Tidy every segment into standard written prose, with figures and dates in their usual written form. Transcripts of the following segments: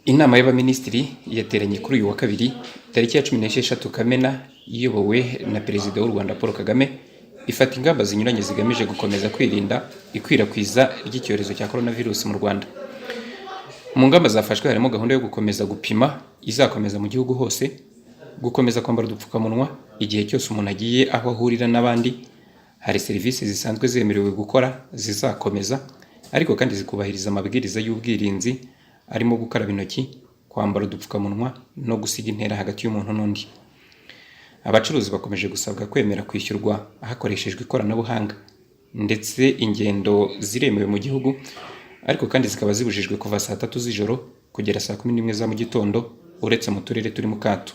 Inama y'Abaminisitiri yateranye kuri uyu wa kabiri tariki ya 16 Kamena iyobowe na Perezida w'u Rwanda Paul Kagame ifata ingamba zinyuranye zigamije gukomeza kwirinda ikwirakwiza ry'icyorezo cya coronavirus mu Rwanda. Mu ngamba zafashwe harimo gahunda yo gukomeza gupima izakomeza mu gihugu hose, gukomeza kwambara udupfukamunwa igihe cyose umuntu agiye aho ahurira n'abandi. Hari serivisi zisanzwe zemerewe gukora zizakomeza, ariko kandi zikubahiriza amabwiriza y'ubwirinzi arimo gukaraba intoki, kwambara udupfukamunwa no gusiga intera hagati y'umuntu n'undi. Abacuruzi bakomeje gusabwa kwemera kwishyurwa hakoreshejwe ikoranabuhanga, ndetse ingendo ziremewe mu gihugu, ariko kandi zikaba zibujijwe kuva saa 3 z'ijoro kugera saa 11 za mu gitondo uretse mu turere turi mu kato.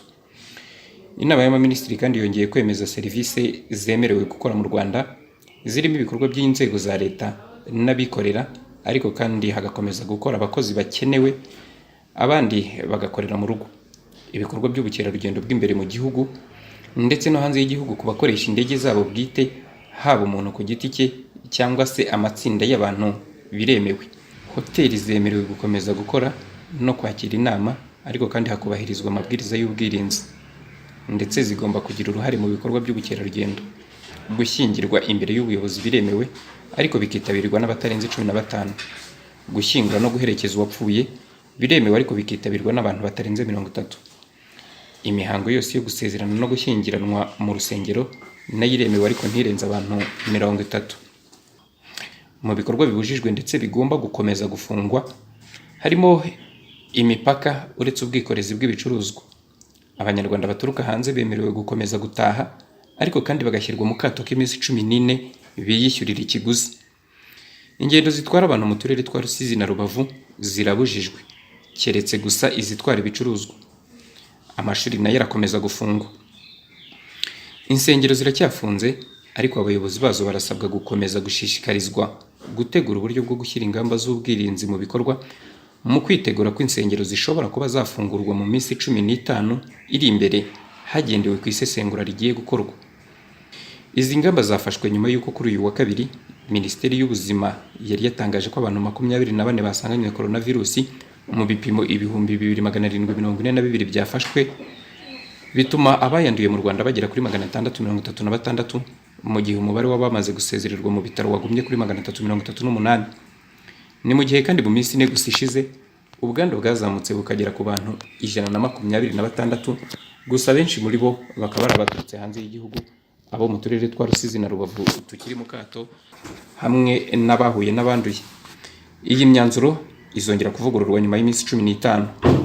Inama y'Abaminisitiri kandi yongeye kwemeza serivisi zemerewe gukora mu Rwanda zirimo ibikorwa by'inzego za leta n'abikorera, ariko kandi hagakomeza gukora abakozi bakenewe, abandi bagakorera mu rugo. Ibikorwa by'ubukerarugendo bw'imbere mu gihugu ndetse no hanze y'igihugu ku bakoresha indege zabo bwite, haba umuntu ku giti cye cyangwa se amatsinda y'abantu biremewe. Hoteli zemerewe gukomeza gukora no kwakira inama, ariko kandi hakubahirizwa amabwiriza y'ubwirinzi, ndetse zigomba kugira uruhare mu bikorwa by'ubukerarugendo. Gushyingirwa imbere y'ubuyobozi biremewe, ariko bikitabirwa n'abatarenze 15. Gushyingura no guherekeza uwapfuye biremewe, ariko bikitabirwa n'abantu batarenze 30. Imihango yose yo gusezerana no gushyingiranwa mu rusengero nayo iremewe, ariko ntirenze abantu 30. Mu bikorwa bibujijwe ndetse bigomba gukomeza gufungwa harimo imipaka uretse ubwikorezi bw'ibicuruzwa. Abanyarwanda baturuka hanze bemerewe gukomeza gutaha, ariko kandi bagashyirwa mu kato k'iminsi 14 biyishyurira ikiguzi. Ingendo zitwara abantu mu turere twa Rusizi na Rubavu zirabujijwe, keretse gusa izitwara ibicuruzwa. Amashuri nayo arakomeza gufungwa. Insengero ziracyafunze, ariko abayobozi bazo barasabwa gukomeza gushishikarizwa gutegura uburyo bwo gushyira ingamba z'ubwirinzi mu bikorwa, mu kwitegura ko insengero zishobora kuba zafungurwa mu minsi 15 iri imbere hagendewe ku isesengura rigiye gukorwa. Izi ngamba zafashwe nyuma y'uko kuri uyu wa kabiri Minisiteri y'Ubuzima yari yatangaje ko abantu 24 basanganywe coronavirus mu bipimo 2742 byafashwe, bituma abayanduye mu Rwanda bagera kuri 636, mu gihe umubare w'abamaze gusezererwa mu bitaro wagumye kuri 338. Ni mu gihe kandi mu minsi 4 gusa ishize ubwandu bwazamutse bukagera ku bantu 126, gusa benshi muri bo bakaba barabaturutse hanze y'igihugu, abo mu turere twa Rusizi na Rubavu tukiri mu kato, hamwe n'abahuye n'abanduye. Iyi myanzuro izongera kuvugururwa nyuma y'iminsi 15.